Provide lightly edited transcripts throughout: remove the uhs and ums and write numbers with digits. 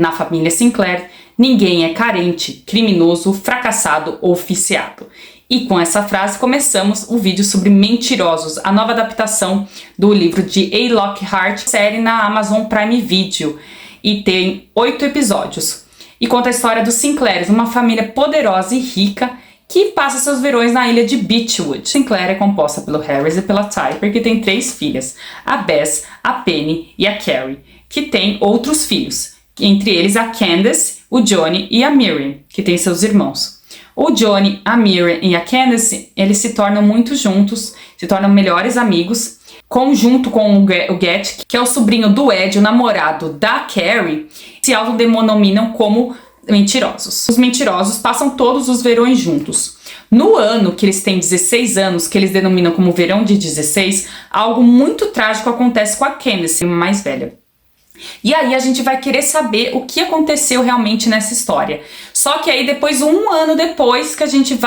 Na família Sinclair, ninguém é carente, criminoso, fracassado ou viciado. E com essa frase começamos o vídeo sobre Mentirosos, a nova adaptação do livro de A. Lockhart, série na Amazon Prime Video, e tem 8 episódios. E conta a história dos Sinclairs, uma família poderosa e rica que passa seus verões na ilha de Beechwood. Sinclair é composta pelo Harris e pela Typer, que tem 3 filhas, a Bess, a Penny e a Carrie, que tem outros filhos, entre eles a Candace, o Johnny e a Miriam, que tem seus irmãos. O Johnny, a Miriam e a Candace, eles se tornam muito juntos, se tornam melhores amigos, junto com o Get, que é o sobrinho do Ed, o namorado da Carrie, se autodenominam como mentirosos. Os mentirosos passam todos os verões juntos. No ano que eles têm 16 anos, que eles denominam como verão de 16, algo muito trágico acontece com a Candace, mais velha. E aí a gente vai querer saber o que aconteceu realmente nessa história. Só que aí depois, um ano depois, que a gente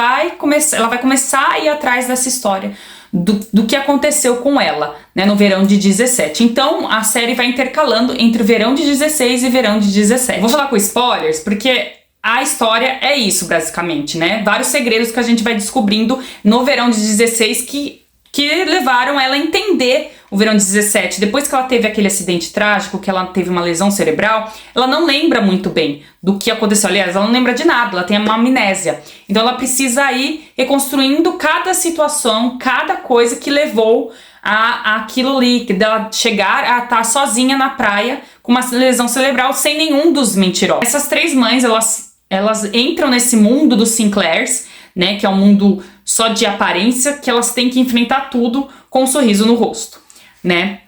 ela vai começar a ir atrás dessa história, do que aconteceu com ela, né, no verão de 17. Então a série vai intercalando entre o verão de 16 e verão de 17. Vou falar com spoilers, porque a história é isso, basicamente, né? Vários segredos que a gente vai descobrindo no verão de 16 que levaram ela a entender o verão de 17. Depois que ela teve aquele acidente trágico, que ela teve uma lesão cerebral, ela não lembra muito bem do que aconteceu. Aliás, ela não lembra de nada, ela tem uma amnésia. Então ela precisa ir reconstruindo cada situação, cada coisa que levou a aquilo ali, dela chegar a estar sozinha na praia com uma lesão cerebral sem nenhum dos mentirosos. Essas 3 mães, elas entram nesse mundo dos Sinclairs, né, que é um mundo só de aparência, que elas têm que enfrentar tudo com um sorriso no rosto, né?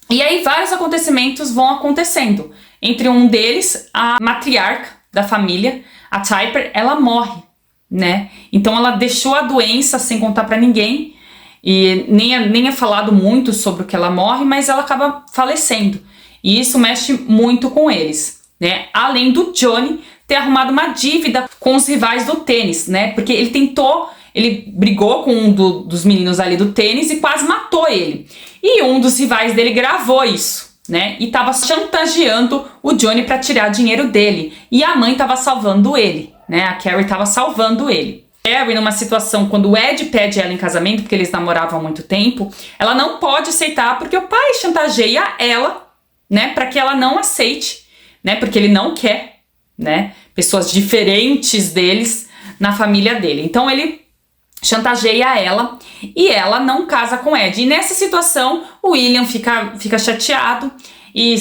E aí vários acontecimentos vão acontecendo. Entre um deles, a matriarca da família, a Typer, ela morre, né? Então ela deixou a doença sem contar pra ninguém, e nem é falado muito sobre o que ela morre, mas ela acaba falecendo. E isso mexe muito com eles, né? Além do Johnny ter arrumado uma dívida com os rivais do tênis, né? Porque ele brigou com um dos meninos ali do tênis e quase matou ele. E um dos rivais dele gravou isso, né? E tava chantageando o Johnny para tirar dinheiro dele. E a mãe tava salvando ele, né? A Carrie tava salvando ele. Carrie, numa situação, quando o Ed pede ela em casamento, porque eles namoravam há muito tempo, ela não pode aceitar porque o pai chantageia ela, né? Para que ela não aceite, né? Porque ele não quer, né, pessoas diferentes deles na família dele. Então ele chantageia ela e ela não casa com Ed. E nessa situação o William fica chateado e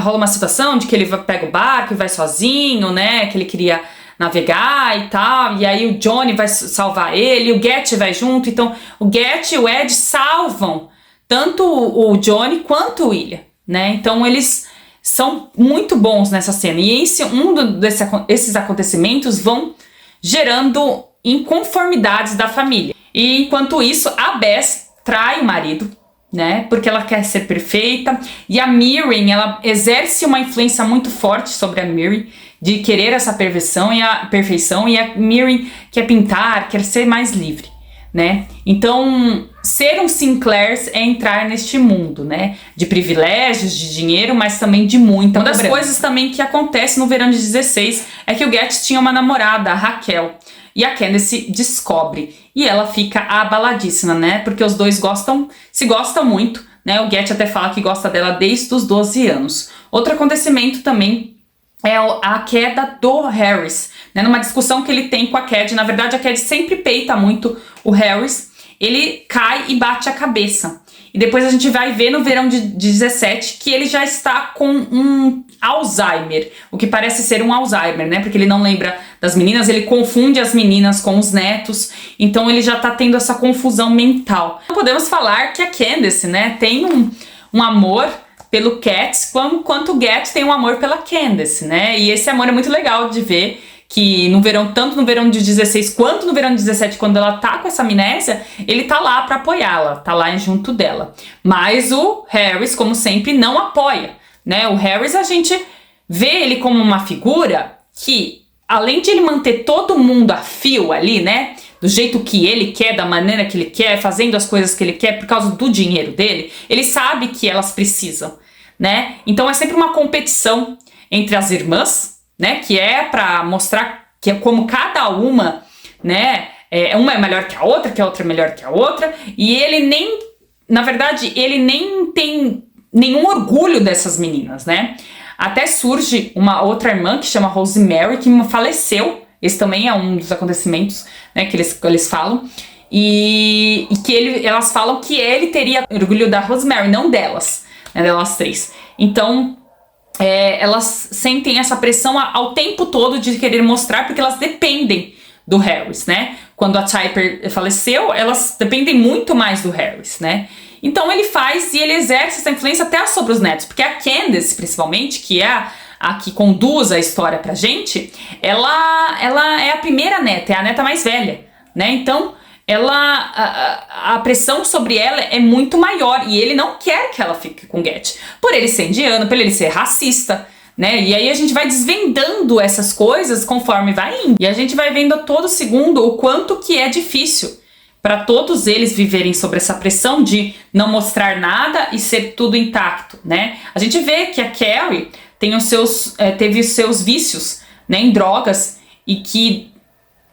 rola uma situação de que ele pega o barco e vai sozinho, né, que ele queria navegar e tal, e aí o Johnny vai salvar ele, o Get vai junto. Então o Get e o Ed salvam tanto o Johnny quanto o William, né? Então eles são muito bons nessa cena. E esses acontecimentos vão gerando inconformidades da família. E enquanto isso, a Bess trai o marido, né? Porque ela quer ser perfeita. E a Miriam, ela exerce uma influência muito forte sobre a Miriam, de querer essa perfeição. E a Miriam quer pintar, quer ser mais livre, né? Então, ser um Sinclairs é entrar neste mundo, né? De privilégios, de dinheiro, mas também de muita cobrança. Uma das coisas também que acontece no verão de 16 é que o Get tinha uma namorada, a Raquel, e a Candace descobre. E ela fica abaladíssima, né? Porque os dois se gostam muito, né? O Get até fala que gosta dela desde os 12 anos. Outro acontecimento também é a queda do Harris, né? Numa discussão que ele tem com a Cad. Na verdade, a Cad sempre peita muito o Harris. Ele cai e bate a cabeça. E depois a gente vai ver no verão de 17 que ele já está com um Alzheimer. O que parece ser um Alzheimer, né? Porque ele não lembra das meninas, ele confunde as meninas com os netos. Então ele já tá tendo essa confusão mental. Podemos falar que a Candace, né, tem um amor pelo Cat, quanto o Get tem um amor pela Candace, né? E esse amor é muito legal de ver, que tanto no verão de 16 quanto no verão de 17, quando ela tá com essa amnésia, ele tá lá pra apoiá-la, tá lá junto dela. Mas o Harris, como sempre, não apoia, né? O Harris, a gente vê ele como uma figura que, além de ele manter todo mundo a fio ali, né, do jeito que ele quer, da maneira que ele quer, fazendo as coisas que ele quer por causa do dinheiro dele, ele sabe que elas precisam, né? Então é sempre uma competição entre as irmãs, né? Que é para mostrar que é como cada uma, né? Uma é melhor que a outra é melhor que a outra. E ele nem, na verdade, ele nem tem nenhum orgulho dessas meninas, né? Até surge uma outra irmã que chama Rosemary, que faleceu. Esse também é um dos acontecimentos, né, que eles falam. E que elas falam que ele teria orgulho da Rosemary, não delas, né, delas três. Então, elas sentem essa pressão ao tempo todo de querer mostrar, porque elas dependem do Harris, né? Quando a Typer faleceu, elas dependem muito mais do Harris, né? Então ele faz e ele exerce essa influência até sobre os netos, porque a Candace, principalmente, que é a que conduz a história pra gente, ela é a primeira neta, é a neta mais velha, né? Então a pressão sobre ela é muito maior e ele não quer que ela fique com Getty, por ele ser indiano, por ele ser racista, né? E aí a gente vai desvendando essas coisas conforme vai indo. E a gente vai vendo a todo segundo o quanto que é difícil para todos eles viverem sob essa pressão de não mostrar nada e ser tudo intacto, né? A gente vê que a Carrie teve os seus vícios, né, em drogas, e que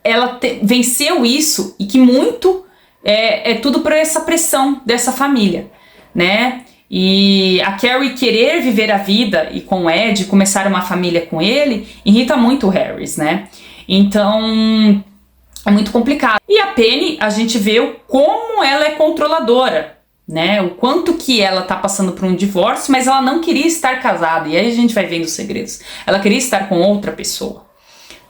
ela venceu isso, e que muito é tudo por essa pressão dessa família, né? E a Carrie querer viver a vida e com o Ed, começar uma família com ele, irrita muito o Harris, né? Então é muito complicado. E a Penny, a gente vê como ela é controladora, né? O quanto que ela tá passando por um divórcio, mas ela não queria estar casada. E aí a gente vai vendo os segredos. Ela queria estar com outra pessoa,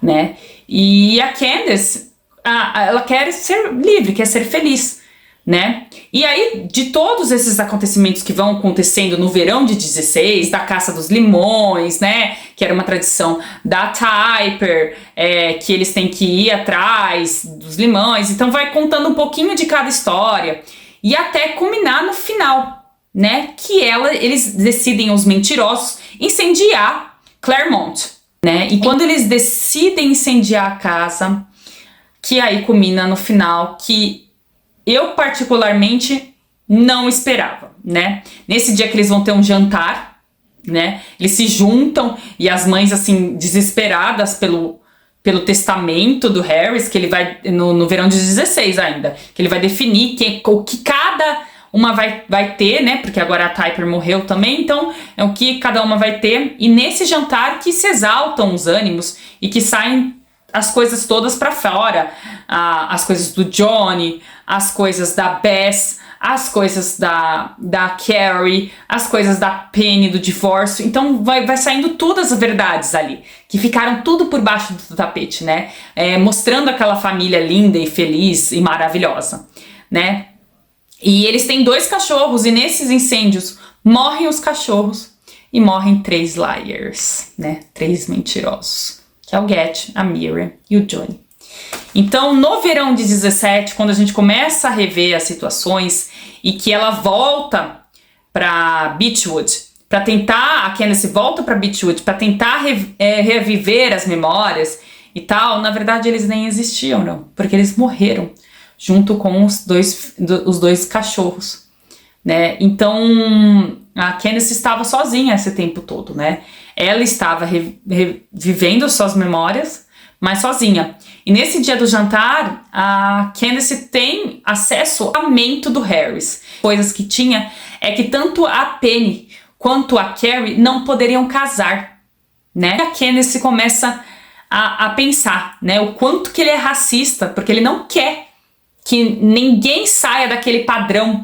né? E a Candace, ela quer ser livre, quer ser feliz, né? E aí, de todos esses acontecimentos que vão acontecendo no verão de 16, da caça dos limões, né? Que era uma tradição da Typer, que eles têm que ir atrás dos limões. Então vai contando um pouquinho de cada história. E até culminar no final, né? Que eles decidem, os mentirosos, incendiar Claremont, né? E quando eles decidem incendiar a casa, que aí culmina no final, que eu particularmente não esperava, né? Nesse dia que eles vão ter um jantar, né? Eles se juntam e as mães, assim, desesperadas pelo testamento do Harris, que ele vai, no verão de 16 ainda, que ele vai definir o que cada uma vai ter, né? Porque agora a Typer morreu também, então é o que cada uma vai ter. E nesse jantar que se exaltam os ânimos e que saem as coisas todas pra fora, as coisas do Johnny, as coisas da Bess, as coisas da Carrie, as coisas da Penny, do divórcio. Então vai saindo todas as verdades ali, que ficaram tudo por baixo do tapete, né? Mostrando aquela família linda e feliz e maravilhosa, né? E eles têm 2 cachorros, e nesses incêndios morrem os cachorros e morrem 3 liars, né? 3 mentirosos, que é o Getty, a Miriam e o Johnny. Então, no verão de 17, quando a gente começa a rever as situações e que ela volta para Beechwood, para tentar, a Candace volta para Beechwood para tentar reviver as memórias e tal, na verdade eles nem existiam, não, porque eles morreram junto com os dois cachorros, né? Então a Candace estava sozinha esse tempo todo, né? Ela estava revivendo suas memórias, mas sozinha. E nesse dia do jantar, a Candace tem acesso ao aumento do Harris. Coisas que tinha é que tanto a Penny quanto a Carrie não poderiam casar, né? E a Candace começa a pensar, né? O quanto que ele é racista, porque ele não quer que ninguém saia daquele padrão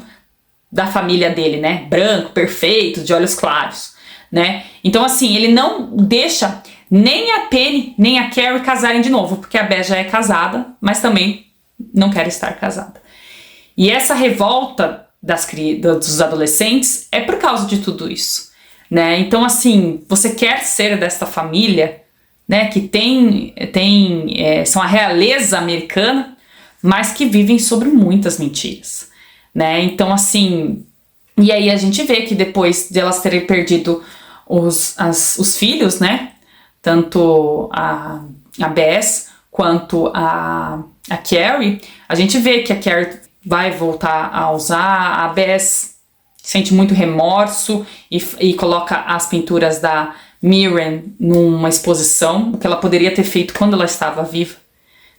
da família dele, né? Branco, perfeito, de olhos claros, né? Então, assim, ele não deixa nem a Penny, nem a Carrie casarem de novo, porque a Beth já é casada, mas também não quer estar casada. E essa revolta dos adolescentes é por causa de tudo isso, né? Então, assim, você quer ser desta família, né, que são a realeza americana, mas que vivem sobre muitas mentiras, né? Então, assim, e aí a gente vê que depois de elas terem perdido os filhos, né, tanto a Bess quanto a Carrie, a gente vê que a Carrie vai voltar a usar, a Bess sente muito remorso e coloca as pinturas da Miriam numa exposição, o que ela poderia ter feito quando ela estava viva,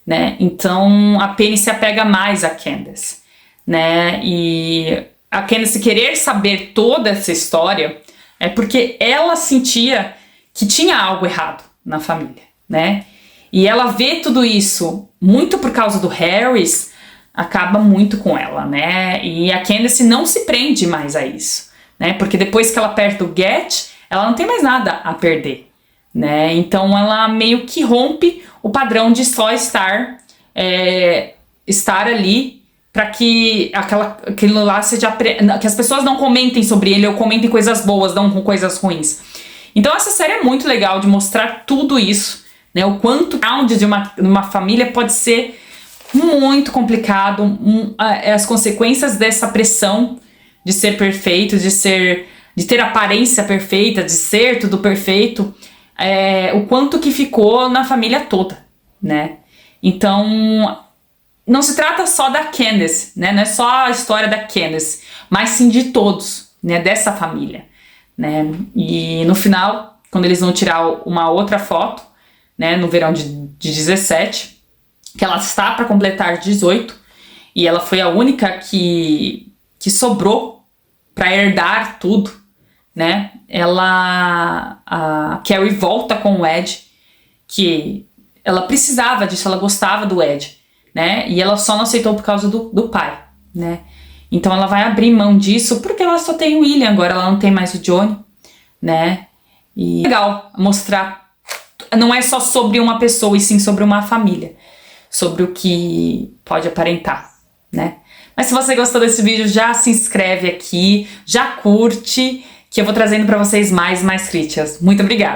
né? Então a Penny se apega mais a Candace, né? E a Candace querer saber toda essa história é porque ela sentia que tinha algo errado na família, né? E ela vê tudo isso muito por causa do Harris, acaba muito com ela, né? E a Candace não se prende mais a isso, né? Porque depois que ela aperta o get, ela não tem mais nada a perder, né? Então ela meio que rompe o padrão de só estar ali para que aquilo lá seja que as pessoas não comentem sobre ele ou comentem coisas boas, não com coisas ruins. Então essa série é muito legal de mostrar tudo isso, né? O quanto o round de uma família pode ser muito complicado, as consequências dessa pressão de ser perfeito, de ter aparência perfeita, de ser tudo perfeito, o quanto que ficou na família toda, né? Então, não se trata só da Candace, né? Não é só a história da Candace, mas sim de todos, né? Dessa família, né? E no final, quando eles vão tirar uma outra foto, né? No verão de 17, que ela está para completar 18, e ela foi a única que sobrou para herdar tudo, né? A Carrie volta com o Ed, que ela precisava disso, ela gostava do Ed, né? E ela só não aceitou por causa do pai, né? Então ela vai abrir mão disso porque ela só tem o William agora, ela não tem mais o Johnny, né? E é legal mostrar, não é só sobre uma pessoa e sim sobre uma família, sobre o que pode aparentar, né? Mas se você gostou desse vídeo, já se inscreve aqui, já curte, que eu vou trazendo para vocês mais críticas. Muito obrigada!